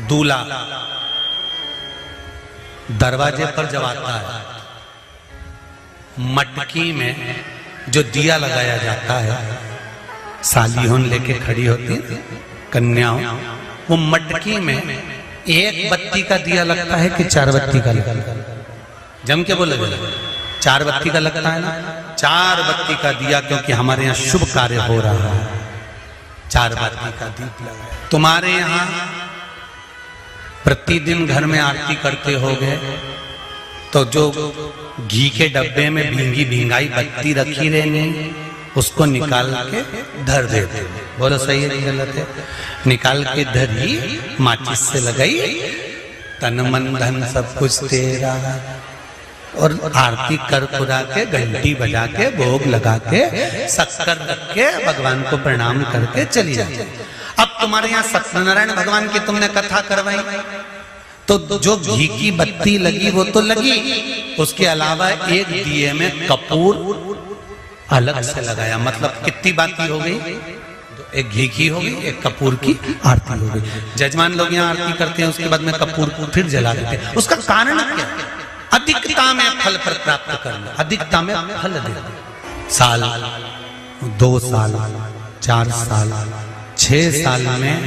दूल्हा दरवाजे पर जब आता है, मटकी में जो दिया लगाया जाता है, सालीहों लेके खड़ी होती है कन्याओं, वो मटकी में एक बत्ती का दिया लगता है कि 4 बत्ती का लगता है? जम के बोले 4 बत्ती का लगता है ना। 4 बत्ती का दिया, क्योंकि हमारे यहाँ शुभ कार्य हो रहा है, 4 बत्ती का दीप लगा। तुम्हारे यहाँ प्रतिदिन घर में आरती करते होगे, तो जो घी के डब्बे में भींगी भींगाई बत्ती रखी रहने, उसको निकाल के धर देते। बोलो सही है कि गलत है? निकाल के धरी, माचिस से लगाई, तन मन धन सब कुछ तेरा, और आरती कर कुरा के, घंटी बजा के, भोग लगा के, शक्कर रख के, भगवान को प्रणाम करके चली जाती। अब तुम्हारे यहाँ सत्यनारायण भगवान की तुमने कथा करवाई, तो जो घी की बत्ती लगी वो तो लगी, उसके अलावा एक दिए में कपूर अलग से लगाया। मतलब कितनी बाती हो गई? एक घी की हो गई, एक कपूर की आरती हो गई। जजमान लोग यहाँ आरती करते हैं, उसके बाद में कपूर को फिर जला देते हैं। उसका कारण क्या? अधिकता में फल पर प्राप्त करना, अधिकता में फल देना। साल, 2 साल, 4 साल, 6 साल में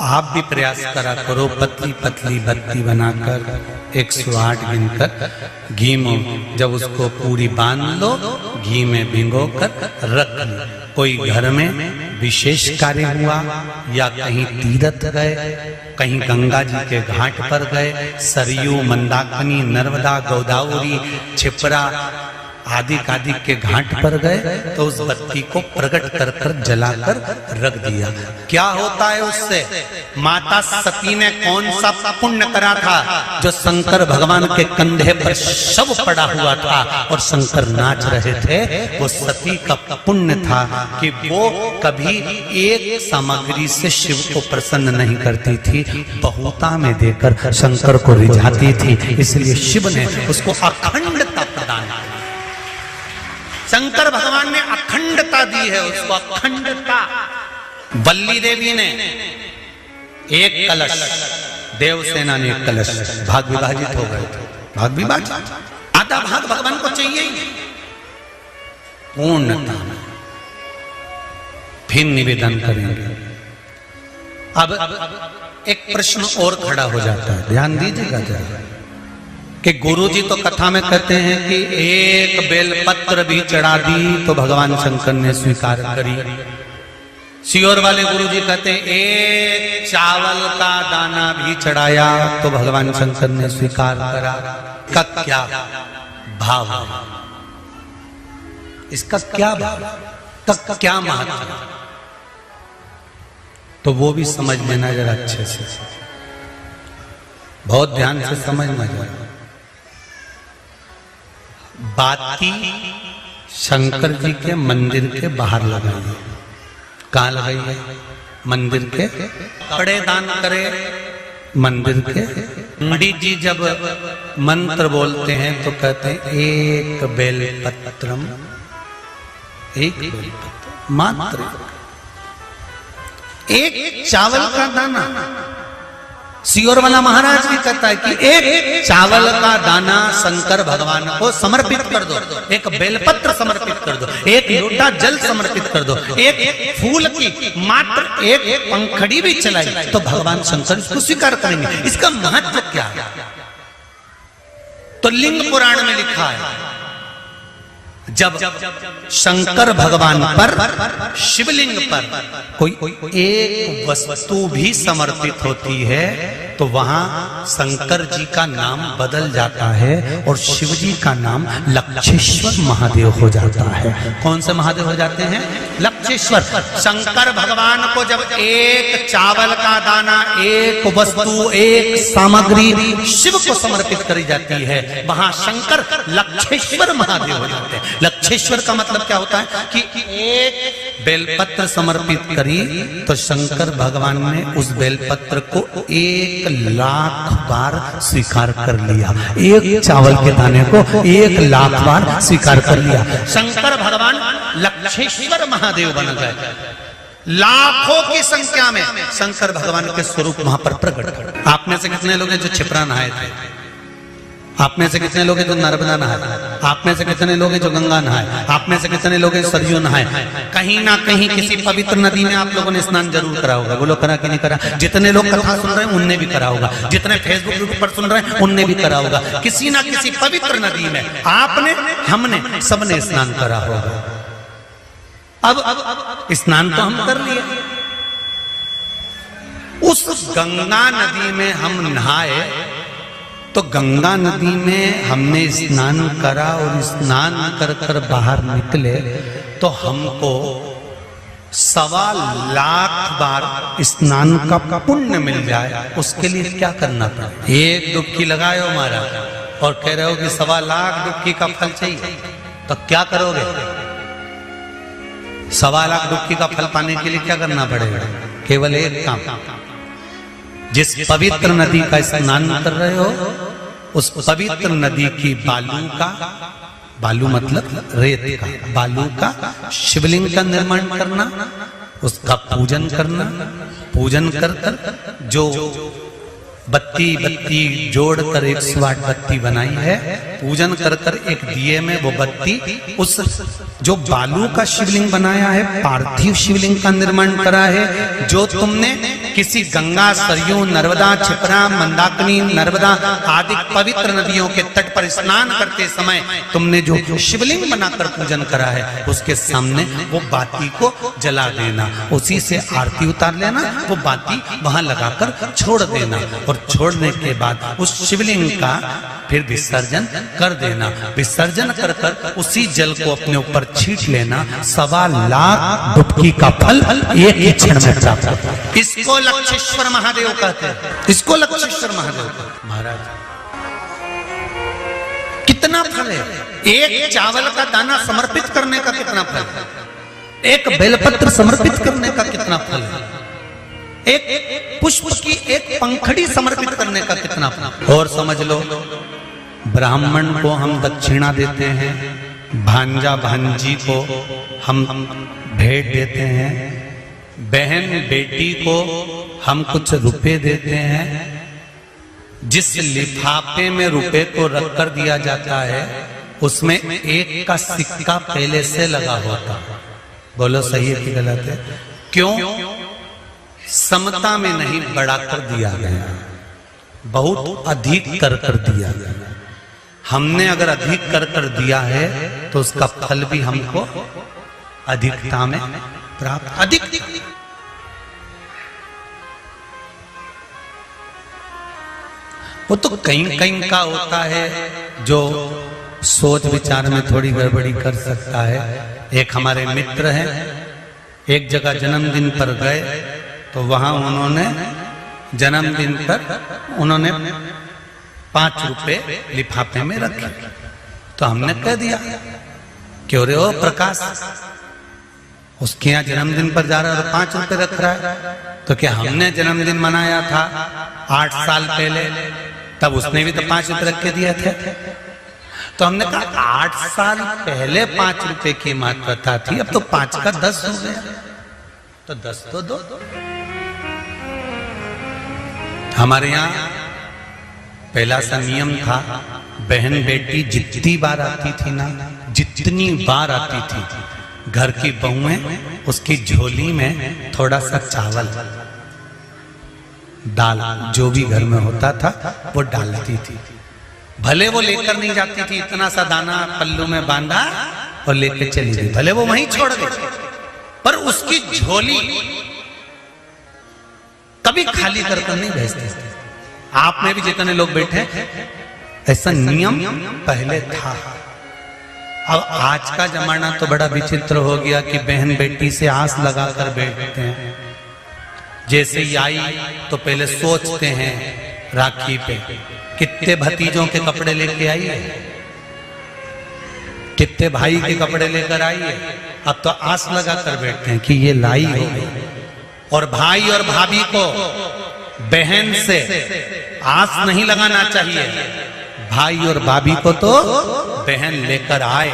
आप भी प्रयास करा करो, पतली पतली बत्ती बनाकर 108 गिनकर घी में जब उसको पूरी बांध लो, घी में भिगो कर रख लो। कोई घर में विशेष कार्य हुआ, या कहीं तीर्थ गए, कहीं गंगा जी के घाट पर गए, सरयू, मंदाकिनी, नर्मदा, गोदावरी, छिपरा आदि आदि के घाट पर गए, तो उस बत्ती को प्रकट कर कर जलाकर रख दिया। क्या होता है उससे? माता सती ने कौन सा पुण्य करा था? जो शंकर भगवान के कंधे पर शव पड़ा हुआ था और शंकर नाच रहे थे, वो सती का पुण्य था कि वो कभी एक सामग्री से शिव को प्रसन्न नहीं करती थी, बहुता में देकर शंकर को रिझाती थी। इसलिए शिव ने उसको अखंडता प्रदान की। शंकर भगवान ने अखंडता दी है उसको, अखंडता। बल्ली देवी ने एक कलश, देवसेना ने एक कलश, भाग विभाजित हो गए थे, भाग विभाजित, आधा भाग भगवान को चाहिए ही पूर्णता। फिर निवेदन करेंगे। अब एक प्रश्न और खड़ा हो जाता है, ध्यान दीजिएगा जरा, कि गुरुजी तो कथा में कहते हैं कि एक बेलपत्र भी चढ़ा दी तो भगवान शंकर ने स्वीकार करी। सियोर वाले गुरुजी कहते हैं एक चावल का दाना भी चढ़ाया तो भगवान शंकर ने स्वीकार करा। का क्या भाव है? इसका क्या भाव, का क्या महत्व? तो वो भी समझ लेना जरा अच्छे से, बहुत ध्यान से समझना जरा। बाती शंकर जी के मंदिर के बाहर लगाई है। कहाँ लगाई है? मंदिर के। कपड़े दान करे मंदिर के। पंडित जी जब मंत्र बोलते हैं तो कहते हैं एक बेलपत्रम, एक बेलपत्र मात्र, एक चावल का दाना। सियोर वाला महाराज भी कहता है कि एक चावल का दाना शंकर भगवान को समर्पित कर दो, एक बेलपत्र समर्पित कर दो, एक लोटा जल समर्पित कर दो, एक फूल की मात्र एक पंखड़ी भी चलाई तो भगवान शंकर इसको स्वीकार करेंगे। इसका महत्व क्या है? तो लिंग पुराण में लिखा है, जब शंकर भगवान पर, शिवलिंग पर कोई एक वस्तु भी समर्पित होती है तो वहां शंकर जी का नाम बदल जाता है और शिव जी का नाम लक्षेश्वर महादेव हो जाता है। कौन से महादेव हो जाते हैं? लक्षेश्वर। शंकर भगवान को जब एक चावल का दाना, एक वस्तु, एक सामग्री शिव को समर्पित करी जाती है, वहां शंकर लक्षेश्वर महादेव हो जाते हैं। लक्षेश्वर का मतलब क्या होता है कि एक बेलपत्र समर्पित करी तो शंकर भगवान ने उस बेलपत्र को 1,00,000 बार स्वीकार कर लिया। एक चावल के दाने को 1,00,000 बार स्वीकार कर लिया। शंकर भगवान लक्षेश्वर महादेव बन गए। लाखों की संख्या में शंकर भगवान के स्वरूप वहां पर प्रकट। आप में से कितने लोग हैं जो क्षिप्रा नहाए थे? आप में से कितने लोग हैं जो नर्मदा नहाए? आप में से कितने लोग हैं जो गंगा नहाए? आप में से कितने लोग हैं सरयू नहाए? कहीं ना कहीं किसी पवित्र नदी में आप लोगों ने स्नान जरूर करा होगा। बोलो करा कि नहीं करा? जितने लोग कथा सुन रहे हैं उनने भी करा होगा, जितने फेसबुक पर सुन रहे हैं उनने भी करा होगा। किसी ना किसी पवित्र नदी में आपने, हमने, सबने स्नान करा होगा। अब स्नान तो हम कर लिए, उस गंगा नदी में हम नहाए, तो गंगा नदी में हमने स्नान करा और स्नान कर कर बाहर निकले तो हमको 1.25 लाख बार स्नान का पुण्य मिल जाए। उसके लिए क्या करना पड़े? एक डुबकी लगाए हो महाराज और कह रहे हो कि 1.25 लाख डुबकी का फल चाहिए, तो क्या करोगे? 1.25 लाख डुबकी का फल पाने के लिए क्या करना पड़ेगा? केवल एक काम, जिस पवित्र नदी का स्नान कर रहे हो उस पवित्र नदी की बालू का, बालू मतलब रेत का, बालू का शिवलिंग का निर्माण करना, उसका पूजन करना, पूजन कर कर जो बत्ती जोड़कर 108 बत्ती बनाई है, पूजन कर कर एक दिए में वो बत्ती, उस जो बालू का शिवलिंग बनाया है, पार्थिव शिवलिंग का निर्माण करा है, जो तुमने किसी गंगा, सरयू, नर्मदा, क्षिप्रा, मंदाकिनी, नर्मदा आदि पवित्र नदियों के तट पर स्नान करते समय तुमने जो शिवलिंग बनाकर पूजन करा है, उसके सामने वो बाती को जला देना, उसी से आरती उतार लेना, वो बाती वहां लगाकर छोड़ देना और छोड़ने के बाद उस शिवलिंग का फिर विसर्जन कर देना। विसर्जन कर कर उसी जल को अपने ऊपर छींट लेना। 1.25 लाख डुबकी का फल एक ही क्षण में प्राप्त होता है। इसको लक्षेश्वर महादेव कहते हैं, इसको लक्षेश्वर महादेव महाराज। कितना फल है? एक चावल का दाना समर्पित करने का कितना फल है? एक बेलपत्र समर्पित करने का कितना फल है? एक पुष्प की एक पंखड़ी समर्पित करने का कितना फल? और समझ लो, ब्राह्मण को हम दक्षिणा देते हैं, भांजा भांजी को हम भेंट देते हैं, बहन बेटी को हम कुछ रुपए देते हैं। जिस लिफाफे में रुपए को रख कर दिया जाता है उसमें एक का सिक्का पहले से लगा होता। बोलो सही है कि गलत है? क्यों? समता में नहीं बढ़ाकर दिया गया, बहुत अधिक कर कर दिया गया। हमने अगर अधिक कर कर दिया है तो उसका फल भी हमको अधिकता में प्राप्त। अधिक वो तो कहीं कहीं का होता है जो सोच विचार में थोड़ी गड़बड़ी कर सकता है। एक हमारे मित्र हैं, एक जगह जन्मदिन पर गए तो वहां उन्होंने जन्मदिन पर उन्होंने 5 रुपए लिफाफे में रखे। तो हमने कह दिया, क्यों रे हो प्रकाश, उसके यहाँ जन्मदिन पर जा रहा है और 5 रुपए रख रहा है? तो क्या हमने जन्मदिन मनाया था 8 साल पहले, तब उसने भी तो 5 रुपए रख के दिए थे। तो हमने कहा 8 साल पहले 5 रुपए की मात्रता थी, अब तो 5 का 10 हो गया, तो 10 तो दो। हमारे यहाँ पहला सा नियम था, बहन बेटी जितनी बार आती थी ना, जितनी बार आती थी, घर की बहुएं उसकी झोली में थोड़ा सा चावल, दाल, जो भी घर में होता था वो डालती थी। भले वो लेकर नहीं जाती थी, इतना सा दाना पल्लू में बांधा और लेकर चली गई, भले वो वहीं छोड़ गई, पर उसकी झोली कभी खाली कर नहीं भेजते। आप में भी जितने लोग बैठे ऐसा नियम पहले था। अब आज का जमाना तो बड़ा विचित्र हो गया कि बहन बेटी से आस लगाकर बैठते हैं। जैसे ही आई तो पहले सोचते हैं राखी पे कितने भतीजों के कपड़े लेके आई है, कितने भाई के कपड़े लेकर आई है। अब तो आस लगाकर बैठते हैं कि ये लाई होगी। और भाई और भाभी को बहन से आस नहीं लगाना चाहिए, भाई और भाभी को तो बहन लेकर आए,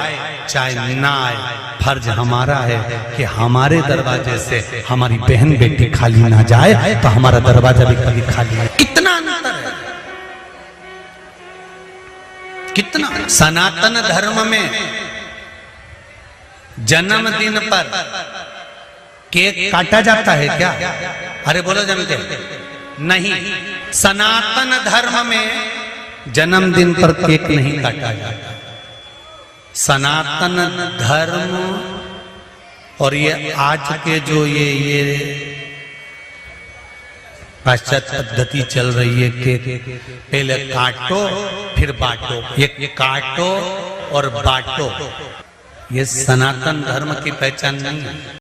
चाहे ना आए, फर्ज हमारा है कि हमारे दरवाजे से हमारी बहन बेटी खाली ना जाए, तो हमारा दरवाजा भी कभी खाली ना। कितना अंतर है, कितना। सनातन धर्म में जन्मदिन पर केक काटा जाता है क्या? अरे बोलो जमके नहीं। सनातन धर्म में जन्मदिन पर केक नहीं काटा जाता। सनातन धर्म और ये आज के जो ये पाश्चात्य पद्धति चल रही है कि पहले काटो फिर बांटो, ये काटो और बांटो, ये सनातन धर्म की पहचान नहीं है।